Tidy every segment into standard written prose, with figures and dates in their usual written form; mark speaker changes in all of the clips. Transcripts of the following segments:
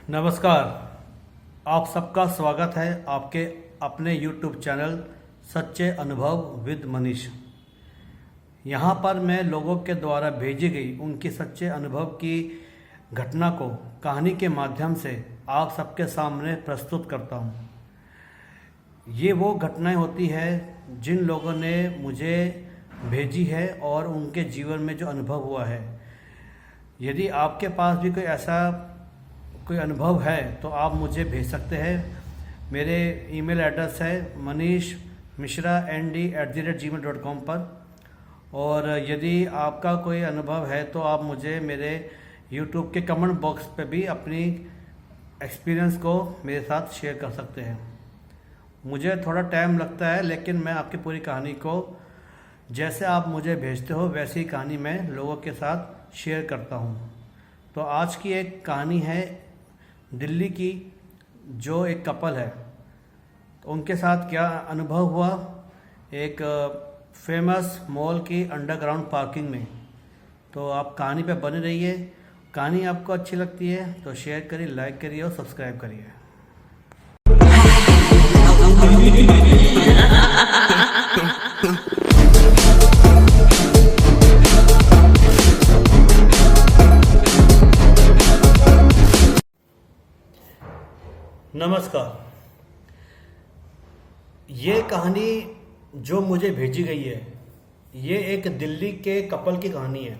Speaker 1: नमस्कार। आप सबका स्वागत है आपके अपने YouTube चैनल सच्चे अनुभव विद मनीष। यहाँ पर मैं लोगों के द्वारा भेजी गई उनकी सच्चे अनुभव की घटना को कहानी के माध्यम से आप सबके सामने प्रस्तुत करता हूँ। ये वो घटनाएं होती है जिन लोगों ने मुझे भेजी है और उनके जीवन में जो अनुभव हुआ है। यदि आपके पास भी कोई अनुभव है तो आप मुझे भेज सकते हैं। मेरे ईमेल एड्रेस है manishmishra@gmail.com पर। और यदि आपका कोई अनुभव है तो आप मुझे मेरे YouTube के कमेंट बॉक्स पे भी अपनी एक्सपीरियंस को मेरे साथ शेयर कर सकते हैं। मुझे थोड़ा टाइम लगता है, लेकिन मैं आपकी पूरी कहानी को जैसे आप मुझे भेजते हो वैसी कहानी मैं लोगों के साथ शेयर करता हूँ। तो आज की एक कहानी है दिल्ली की, जो एक कपल है तो उनके साथ क्या अनुभव हुआ एक फेमस मॉल की अंडरग्राउंड पार्किंग में। तो आप कहानी पे बने रहिए। कहानी आपको अच्छी लगती है तो शेयर करिए, लाइक करिए और सब्सक्राइब करिए। नमस्कार। ये कहानी जो मुझे भेजी गई है ये एक दिल्ली के कपल की कहानी है।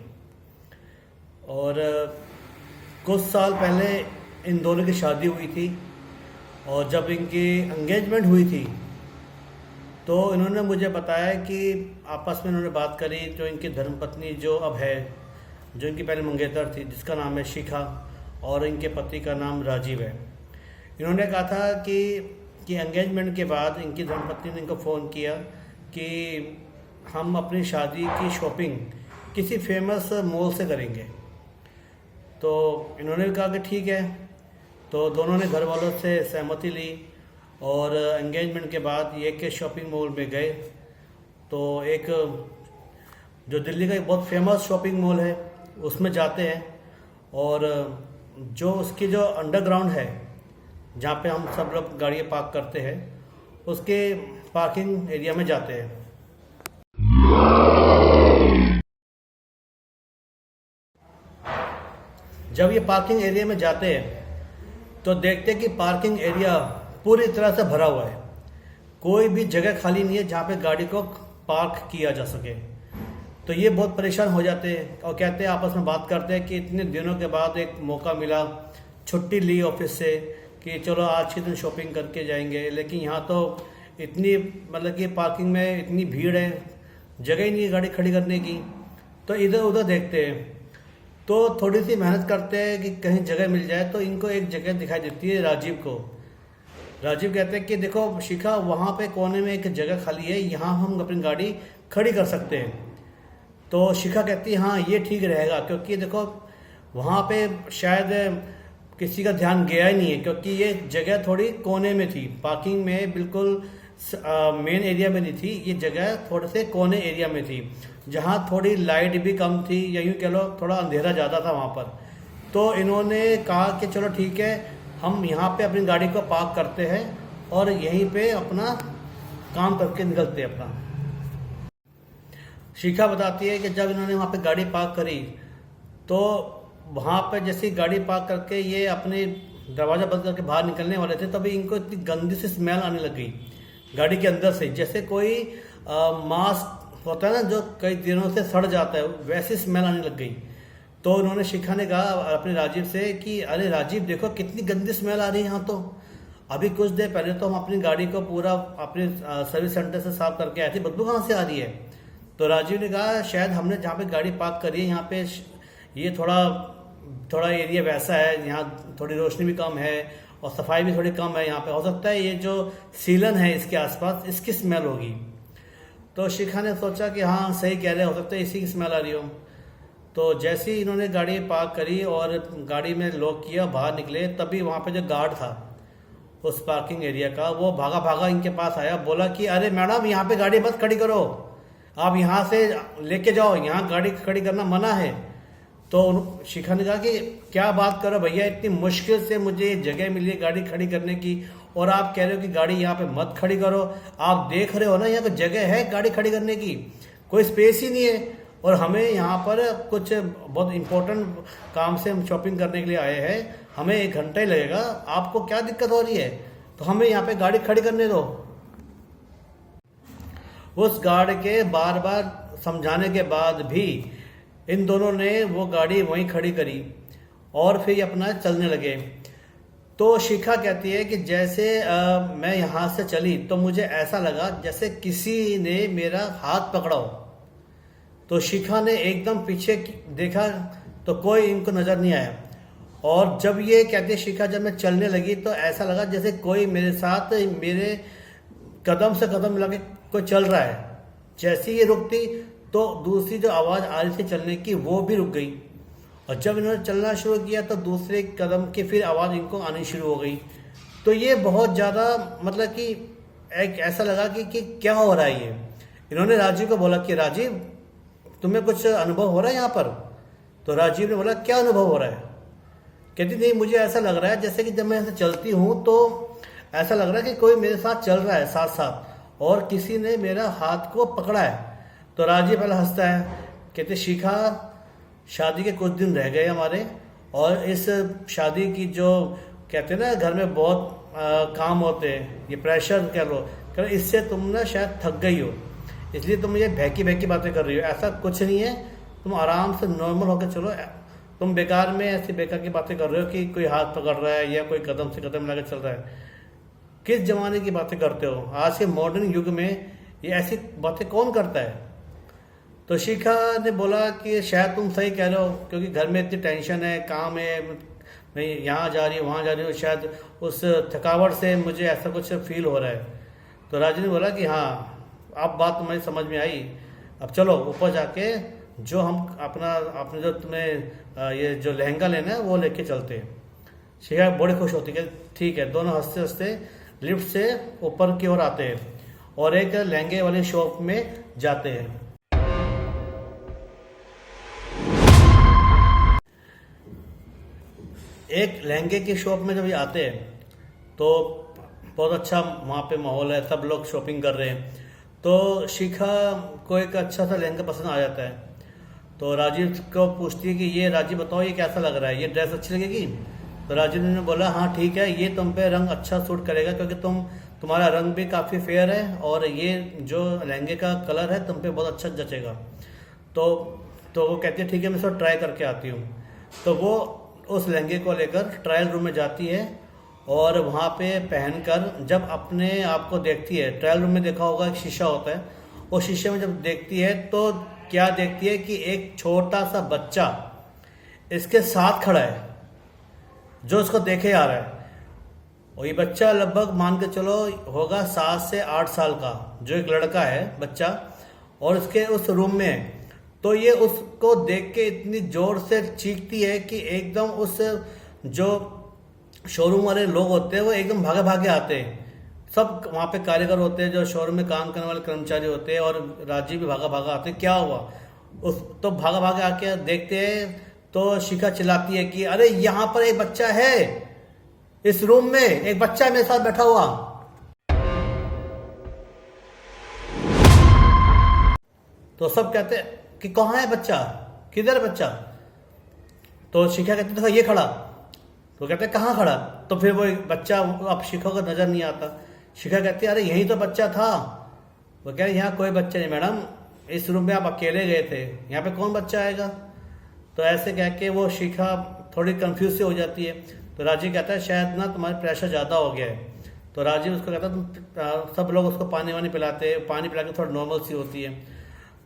Speaker 1: और कुछ साल पहले इन दोनों की शादी हुई थी और जब इनकी एंगेजमेंट हुई थी तो इन्होंने मुझे बताया कि आपस में इन्होंने बात करी। जो इनकी धर्मपत्नी जो अब है, जो इनकी पहले मंगेतर थी, जिसका नाम है शिखा, और इनके पति का नाम राजीव है। इन्होंने कहा था कि एंगेजमेंट के बाद इनकी धर्मपत्नी ने इनको फ़ोन किया कि हम अपनी शादी की शॉपिंग किसी फेमस मॉल से करेंगे। तो इन्होंने भी कहा कि ठीक है। तो दोनों ने घर वालों से सहमति ली और एंगेजमेंट के बाद ये के शॉपिंग मॉल में गए। तो एक जो दिल्ली का एक बहुत फेमस शॉपिंग मॉल है उसमें जाते हैं और जो उसकी जो अंडरग्राउंड है जहाँ पे हम सब लोग गाड़ियाँ पार्क करते हैं उसके पार्किंग एरिया में जाते हैं। जब ये पार्किंग एरिया में जाते हैं तो देखते हैं कि पार्किंग एरिया पूरी तरह से भरा हुआ है। कोई भी जगह खाली नहीं है जहाँ पे गाड़ी को पार्क किया जा सके। तो ये बहुत परेशान हो जाते हैं और कहते हैं, आपस में बात करते हैं कि इतने दिनों के बाद एक मौका मिला, छुट्टी ली ऑफिस से कि चलो आज के दिन शॉपिंग करके जाएंगे। लेकिन यहाँ तो इतनी मतलब कि पार्किंग में इतनी भीड़ है, जगह ही नहीं है गाड़ी खड़ी करने की। तो इधर उधर देखते हैं तो थोड़ी सी मेहनत करते हैं कि कहीं जगह मिल जाए। तो इनको एक जगह दिखाई देती है राजीव को। राजीव कहते हैं कि देखो शिखा, वहाँ पे कोने में एक जगह खाली है, यहाँ हम अपनी गाड़ी खड़ी कर सकते हैं। तो शिखा कहती है हाँ ये ठीक रहेगा, क्योंकि देखो वहाँ पे शायद किसी का ध्यान गया ही नहीं है, क्योंकि ये जगह थोड़ी कोने में थी। पार्किंग में बिल्कुल मेन एरिया में नहीं थी, ये जगह थोड़े से कोने एरिया में थी जहाँ थोड़ी लाइट भी कम थी, या यूँ कह लो थोड़ा अंधेरा ज़्यादा था वहाँ पर। तो इन्होंने कहा कि चलो ठीक है, हम यहाँ पे अपनी गाड़ी को पार्क करते हैं और यहीं पे अपना काम करके निकलते हैं अपना। शिखा बताती है कि जब इन्होंने वहाँ पे गाड़ी पार्क करी तो वहाँ पे जैसे गाड़ी पार्क करके ये अपने दरवाज़ा बंद करके बाहर निकलने वाले थे, तभी इनको इतनी गंदी सी स्मेल आने लग गई गाड़ी के अंदर से। जैसे कोई मांस होता है ना जो कई दिनों से सड़ जाता है, वैसी स्मेल आने लग गई। तो उन्होंने शिखा ने कहा अपने राजीव से कि अरे राजीव देखो कितनी गंदी स्मेल आ रही है यहाँ। तो अभी कुछ देर पहले तो हम अपनी गाड़ी को पूरा अपने सर्विस सेंटर से साफ करके आए थे, बदबू कहाँ से आ रही है। तो राजीव ने कहा शायद हमने जहाँ पे गाड़ी पार्क करी है यहाँ पे ये थोड़ा एरिया वैसा है, यहाँ थोड़ी रोशनी भी कम है और सफाई भी थोड़ी कम है। यहाँ पे हो सकता है ये जो सीलन है इसके आसपास इसकी स्मेल होगी। तो शिखा ने सोचा कि हाँ सही कह रहे, हो सकता है इसी की स्मेल आ रही हो। तो जैसे ही इन्होंने गाड़ी पार्क करी और गाड़ी में लॉक किया, बाहर निकले, तभी वहाँ पे जो गार्ड था उस पार्किंग एरिया का, वो भागा भागा इनके पास आया, बोला कि अरे मैडम यहाँ पे गाड़ी मत खड़ी करो, आप यहाँ से लेके जाओ, यहाँ गाड़ी खड़ी करना मना है। तो शिखा ने कहा कि क्या बात करो भैया, इतनी मुश्किल से मुझे जगह मिली है गाड़ी खड़ी करने की और आप कह रहे हो कि गाड़ी यहाँ पे मत खड़ी करो। आप देख रहे हो ना यहाँ पे जगह है गाड़ी खड़ी करने की, कोई स्पेस ही नहीं है। और हमें यहाँ पर कुछ बहुत इंपॉर्टेंट काम से हम शॉपिंग करने के लिए आए हैं, हमें 1 घंटा ही लगेगा, आपको क्या दिक्कत हो रही है? तो हमें यहाँ पे गाड़ी खड़ी करने दो। उस गार्ड के बार बार समझाने के बाद भी इन दोनों ने वो गाड़ी वहीं खड़ी करी और फिर अपना चलने लगे। तो शिखा कहती है कि जैसे मैं यहाँ से चली तो मुझे ऐसा लगा जैसे किसी ने मेरा हाथ पकड़ा हो। तो शिखा ने एकदम पीछे देखा तो कोई इनको नजर नहीं आया। और जब ये कहते शिखा, जब मैं चलने लगी तो ऐसा लगा जैसे कोई मेरे साथ मेरे कदम से कदम मिला के कोई चल रहा है। जैसे ये रुकती तो दूसरी जो आवाज आ रही थी चलने की वो भी रुक गई। और जब इन्होंने चलना शुरू किया तो दूसरे कदम की फिर आवाज इनको आनी शुरू हो गई। तो ये बहुत ज्यादा मतलब कि एक ऐसा लगा कि क्या हो रहा है ये। इन्होंने राजीव को बोला कि राजीव, तुम्हें कुछ अनुभव हो रहा है यहाँ पर? तो राजीव ने बोला क्या अनुभव हो रहा है? कहती नहीं, मुझे ऐसा लग रहा है जैसे कि जब मैं ऐसे चलती हूँ तो ऐसा लग रहा है कि कोई मेरे साथ चल रहा है साथ साथ और किसी ने मेरा हाथ को पकड़ा है। तो राजीव पहले हंसता है, कहते शिखा, शादी के कुछ दिन रह गए हमारे और इस शादी की जो कहते हैं ना घर में बहुत काम होते हैं, ये प्रेशर कह लो, इससे तुम ना शायद थक गई हो, इसलिए तुम ये बहकी बहकी बातें कर रही हो। ऐसा कुछ नहीं है, तुम आराम से नॉर्मल होकर चलो। तुम बेकार में ऐसी बेकार की बातें कर रहे हो कि कोई हाथ पकड़ रहा है या कोई कदम से कदम लगा चल रहा है। किस जमाने की बातें करते हो? आज के मॉडर्न युग में ये ऐसी बातें कौन करता है? तो शिखा ने बोला कि शायद तुम सही कह रहे हो, क्योंकि घर में इतनी टेंशन है, काम है, मैं यहाँ जा रही हूँ वहाँ जा रही हूँ, शायद उस थकावट से मुझे ऐसा कुछ फील हो रहा है। तो राजू ने बोला कि हाँ, अब बात तुम्हारी समझ में आई, अब चलो ऊपर जाके जो हम अपने जो तुम्हें ये जो लहंगा लेना है वो लेके चलते हैं। शिखा बड़ी खुश होती है, ठीक है। दोनों हंसते हंसते लिफ्ट से ऊपर की ओर आते हैं और एक लहंगे वाली शॉप में जाते हैं। एक लहंगे की शॉप में जब ये आते हैं तो बहुत अच्छा वहाँ पे माहौल है, सब लोग शॉपिंग कर रहे हैं। तो शिखा को एक अच्छा सा लहंगा पसंद आ जाता है। तो राजीव को पूछती है कि ये राजीव बताओ ये कैसा लग रहा है, ये ड्रेस अच्छी लगेगी? तो राजीव ने बोला हाँ ठीक है, ये तुम पे रंग अच्छा सूट करेगा क्योंकि तुम्हारा रंग भी काफ़ी फेयर है और ये जो लहंगे का कलर है तुम पे बहुत अच्छा जचेगा। तो वो कहती है ठीक है, मैं इसको ट्राई करके आती हूँ। तो वो उस लहंगे को लेकर ट्रायल रूम में जाती है और वहाँ पे पहनकर जब अपने आप को देखती है, ट्रायल रूम में देखा होगा एक शीशा होता है, वो शीशे में जब देखती है तो क्या देखती है कि एक छोटा सा बच्चा इसके साथ खड़ा है जो उसको देखे आ रहा है। और ये बच्चा लगभग मान के चलो होगा 7 से 8 साल का, जो एक लड़का है बच्चा, और उसके उस रूम में है। तो ये उसको देख के इतनी जोर से चीखती है कि एकदम उस जो शोरूम वाले लोग होते हैं वो एकदम भागे भागे आते हैं। सब वहाँ पे कारीगर होते हैं, जो शोरूम में काम करने वाले कर्मचारी होते हैं, और राजीव भी भागा भागा आते हैं। क्या हुआ? तो भागा भागे आके देखते हैं तो शिखा चिल्लाती है कि अरे यहाँ पर एक बच्चा है, इस रूम में एक बच्चा मेरे साथ बैठा हुआ। तो सब कहते हैं कि कहाँ है बच्चा, किधर बच्चा? तो शिखा कहती देखो ये खड़ा। तो कहते कहाँ खड़ा? तो फिर वो बच्चा अब शिखा को नजर नहीं आता। शिखा कहती है अरे यही तो बच्चा था। वो कह रहे यहाँ कोई बच्चा नहीं मैडम, इस रूम में आप अकेले गए थे, यहाँ पे कौन बच्चा आएगा? तो ऐसे कह के वो शिखा थोड़ी कंफ्यूज से हो जाती है। तो राजीव कहता है शायद ना तुम्हारा प्रेशर ज़्यादा हो गया है। तो राजीव उसको कहता है सब लोग उसको पानी वानी पिलाते हैं, पानी पिला के थोड़ा नॉर्मल सी होती है।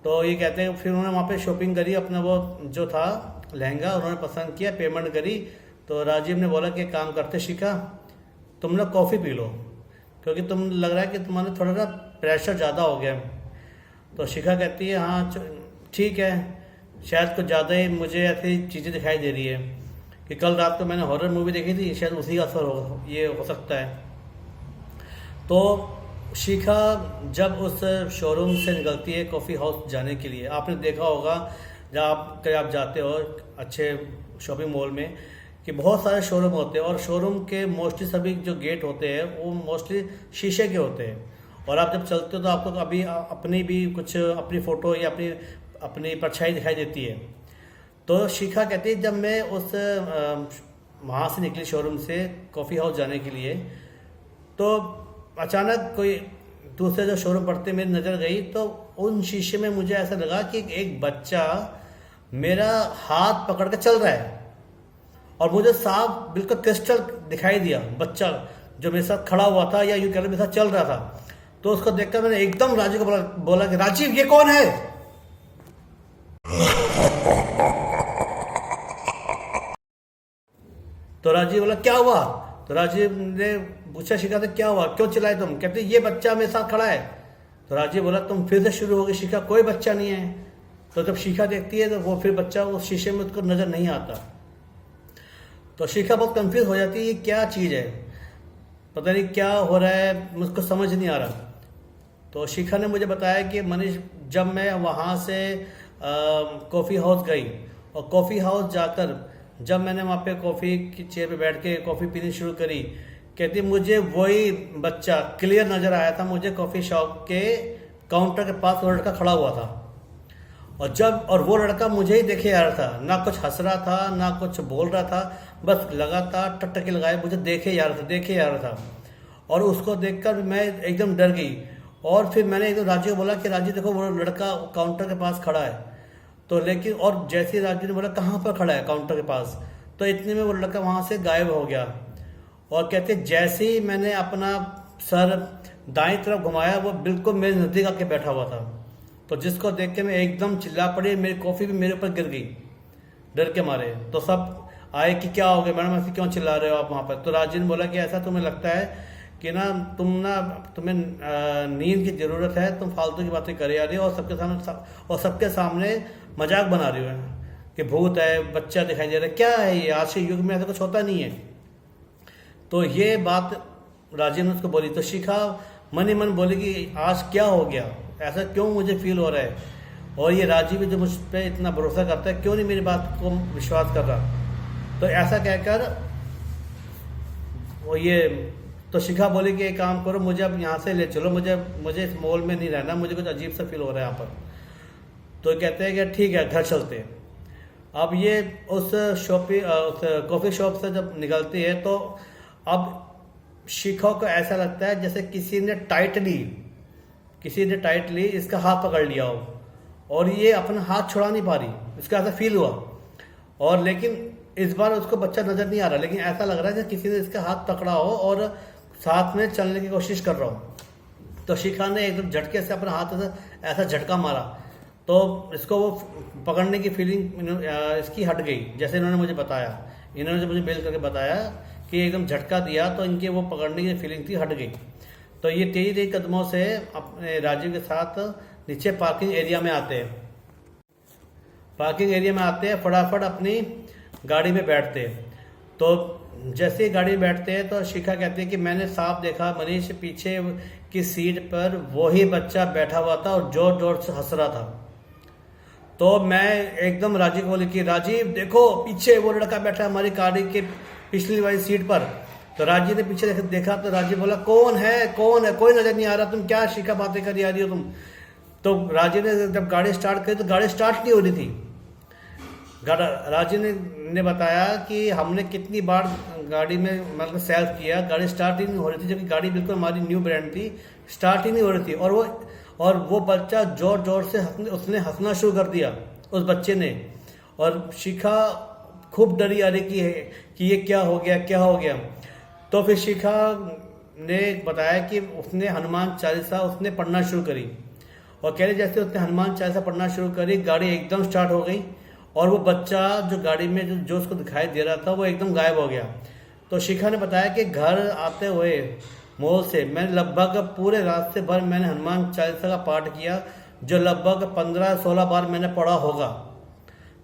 Speaker 1: तो ये कहते हैं फिर उन्होंने वहाँ पे शॉपिंग करी, अपना वो जो था लहंगा उन्होंने पसंद किया, पेमेंट करी। तो राजीव ने बोला कि काम करते शिखा, तुम ना कॉफ़ी पी लो क्योंकि तुम लग रहा है कि तुम्हारा थोड़ा सा प्रेशर ज़्यादा हो गया। तो शिखा कहती है हाँ ठीक है, शायद कुछ ज़्यादा ही मुझे ऐसी चीज़ें दिखाई दे रही है कि कल रात को मैंने हॉरर मूवी देखी थी, शायद उसी का असर ये हो सकता है। तो शिखा जब उस शोरूम से निकलती है कॉफ़ी हाउस जाने के लिए, आपने देखा होगा जहाँ आप कहीं आप जाते हो अच्छे शॉपिंग मॉल में, कि बहुत सारे शोरूम होते हैं और शोरूम के मोस्टली सभी जो गेट होते हैं वो मोस्टली शीशे के होते हैं, और आप जब चलते हो तो आपको अभी अपनी भी कुछ अपनी फ़ोटो या अपनी अपनी परछाई दिखाई देती है। तो शिखा कहती है जब मैं उस वहाँ से निकली शोरूम से कॉफ़ी हाउस जाने के लिए, तो अचानक कोई दूसरे जो शोरूम पड़ते मेरी नज़र गई, तो उन शीशे में मुझे ऐसा लगा कि एक बच्चा मेरा हाथ पकड़ के चल रहा है, और मुझे साफ बिल्कुल क्रिस्टल दिखाई दिया बच्चा जो मेरे साथ खड़ा हुआ था या यूँ कह लो मेरे साथ चल रहा था। तो उसको देखकर मैंने एकदम राजीव को बोला कि राजीव ये कौन है? तो राजीव बोला क्या हुआ? तो राजीव ने पूछा शिखा से क्या हुआ, क्यों चिल्लाए तुम? कहते ये बच्चा मेरे साथ खड़ा है। तो राजीव बोला तुम फिर से शुरू हो गई शिखा, कोई बच्चा नहीं है। तो जब शिखा देखती है तो वो फिर बच्चा उस शीशे में उसको नजर नहीं आता। तो शिखा बहुत कंफ्यूज हो जाती है, ये क्या चीज़ है, पता नहीं क्या हो रहा है, मुझको समझ नहीं आ रहा। तो शिखा ने मुझे बताया कि मनीष जब मैं वहाँ से कॉफ़ी हाउस गई और कॉफ़ी हाउस जाकर जब मैंने वहाँ पे कॉफ़ी की चेयर पे बैठ के कॉफ़ी पीनी शुरू करी, कहती मुझे वही बच्चा क्लियर नज़र आया था, मुझे कॉफ़ी शॉप के काउंटर के पास वो लड़का खड़ा हुआ था, और वो लड़का मुझे ही देखे आ रहा था, ना कुछ हंस रहा था ना कुछ बोल रहा था, बस लगातार टकटकी लगाए मुझे देखे जा रहा था। और उसको देखकर मैं एकदम डर गई, और फिर मैंने एकदम राजू को बोला कि राजू देखो वो लड़का काउंटर के पास खड़ा है। तो लेकिन और जैसे ही राजू ने बोला कहाँ पर खड़ा है काउंटर के पास, तो इतने में वो लड़का वहाँ से गायब हो गया। और कहते जैसे ही मैंने अपना सर दाईं तरफ घुमाया वो बिल्कुल मेरे नज़दीक आके बैठा हुआ था। तो जिसको देख के मैं एकदम चिल्ला पड़ी, मेरी कॉफ़ी भी मेरे ऊपर गिर गई डर के मारे। तो सब आए कि क्या हो गया मैडम, ऐसे क्यों चिल्ला रहे हो आप वहाँ पर? तो राजू ने बोला कि ऐसा तुम्हें लगता है कि तुम्हें नींद की ज़रूरत है, तुम फालतू की बातें करे जा रही हो और सबके सामने मजाक बना रही हो कि भूत है, बच्चा दिखाई दे रहा है, क्या है ये, आज के युग में ऐसा कुछ होता नहीं है। तो ये बात राजीव ने उसको बोली। तो शिखा मन ही मन बोली कि आज क्या हो गया, ऐसा क्यों मुझे फील हो रहा है, और ये राजीव भी जो मुझ पर इतना भरोसा करता है क्यों नहीं मेरी बात को विश्वास कर रहा। तो ऐसा कहकर वो ये तो शिखा बोली कि एक काम करो, मुझे अब यहाँ से ले चलो, मुझे इस मॉल में नहीं रहना, मुझे कुछ अजीब सा फील हो रहा है यहाँ पर। तो कहते हैं कि ठीक है घर चलते हैं। अब ये उस कॉफ़ी शॉप से जब निकलती है तो अब शिखा को ऐसा लगता है जैसे किसी ने टाइटली इसका हाथ पकड़ लिया हो, और ये अपना हाथ छुड़ा नहीं पा रही, इसका ऐसा फील हुआ। और लेकिन इस बार उसको बच्चा नज़र नहीं आ रहा, लेकिन ऐसा लग रहा है कि किसी ने इसका हाथ पकड़ा हो और साथ में चलने की कोशिश कर रहा हो। तो शिखा ने एकदम झटके से अपना हाथ ऐसा झटका मारा, तो इसको वो पकड़ने की फीलिंग इसकी हट गई। जैसे इन्होंने मुझे मेल करके बताया कि एकदम झटका दिया तो इनके वो पकड़ने की फीलिंग थी हट गई। तो ये तेजी कदमों से अपने राजीव के साथ नीचे पार्किंग एरिया में आते हैं, फटाफट अपनी गाड़ी में बैठते हैं। तो जैसे ही गाड़ी में बैठते हैं तो शिखा कहती है कि मैंने साफ देखा मनीष पीछे की सीट पर वही बच्चा बैठा हुआ था और जोर जोर से हंस रहा था। तो मैं एकदम राजीव को बोली कि राजीव देखो पीछे वो लड़का बैठा है हमारी गाड़ी के पिछली वाली सीट पर। तो राजीव ने पीछे देखा तो राजीव बोला कौन है, कोई नजर नहीं आ रहा, तुम क्या शिखा बातें कर रही हो तुम। तो राजीव ने जब गाड़ी स्टार्ट करी तो गाड़ी स्टार्ट नहीं हो रही थी। राजीव ने बताया कि हमने कितनी बार गाड़ी में मतलब सेल्फ किया, गाड़ी स्टार्ट ही नहीं हो रही थी, जबकि गाड़ी बिल्कुल हमारी न्यू ब्रांड थी, स्टार्ट ही नहीं हो रही थी। और वो बच्चा जोर जोर से उसने हंसना शुरू कर दिया उस बच्चे ने। और शिखा खूब डरी आ रही कि ये क्या हो गया। तो फिर शिखा ने बताया कि उसने हनुमान चालीसा उसने पढ़ना शुरू करी, और कह रही जैसे उसने हनुमान चालीसा पढ़ना शुरू करी गाड़ी एकदम स्टार्ट हो गई, और वो बच्चा जो गाड़ी में जो उसको दिखाई दे रहा था वो एकदम गायब हो गया। तो शिखा ने बताया कि घर आते हुए मॉल से मैंने लगभग पूरे रास्ते भर मैंने हनुमान चालीसा का पाठ किया, जो लगभग 15-16 बार मैंने पढ़ा होगा।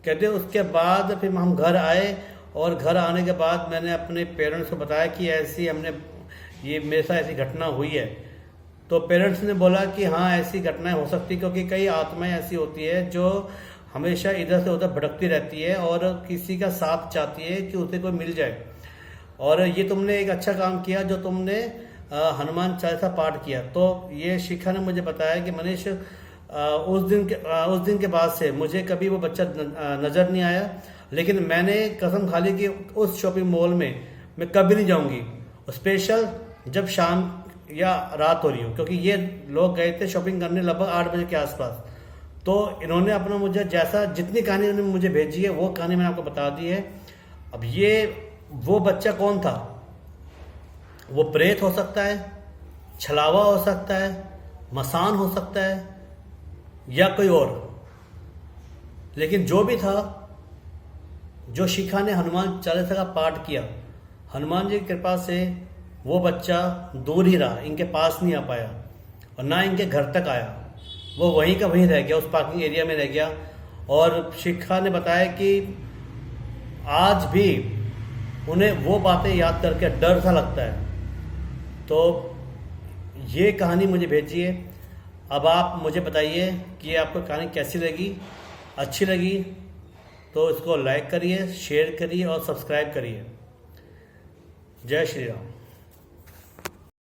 Speaker 1: कहते उसके बाद फिर हम घर आए, और घर आने के बाद मैंने अपने पेरेंट्स को बताया कि मेरे साथ ऐसी घटना हुई है। तो पेरेंट्स ने बोला कि हाँ ऐसी घटनाएं हो सकती, क्योंकि कई आत्माएं ऐसी होती है जो हमेशा इधर से उधर भटकती रहती है और किसी का साथ चाहती है कि उसे कोई मिल जाए। और ये तुमने एक अच्छा काम किया जो तुमने हनुमान चालीसा पाठ किया। तो ये शिखा ने मुझे बताया कि मनीष उस दिन के बाद से मुझे कभी वो बच्चा नजर नहीं आया, लेकिन मैंने कसम खा ली कि उस शॉपिंग मॉल में मैं कभी नहीं जाऊंगी, स्पेशल जब शाम या रात हो रही हो, क्योंकि ये लोग गए थे शॉपिंग करने लगभग 8 बजे के आसपास। तो इन्होंने अपना मुझे जितनी कहानी उन्होंने मुझे भेजी है वो कहानी मैंने आपको बता दी है। अब ये वो बच्चा कौन था? वो प्रेत हो सकता है, छलावा हो सकता है, मसान हो सकता है, या कोई और। लेकिन जो भी था, जो शिखा ने हनुमान चालीसा का पाठ किया, हनुमान जी की कृपा से वो बच्चा दूर ही रहा, इनके पास नहीं आ पाया और ना इनके घर तक आया। वो वहीं का वहीं रह गया, उस पार्किंग एरिया में रह गया। और शिखा ने बताया कि आज भी उन्हें वो बातें याद करके डर सा लगता है। तो ये कहानी मुझे भेजिए। अब आप मुझे बताइए कि आपको कहानी कैसी लगी। अच्छी लगी तो इसको लाइक करिए, शेयर करिए और सब्सक्राइब करिए। जय श्री राम।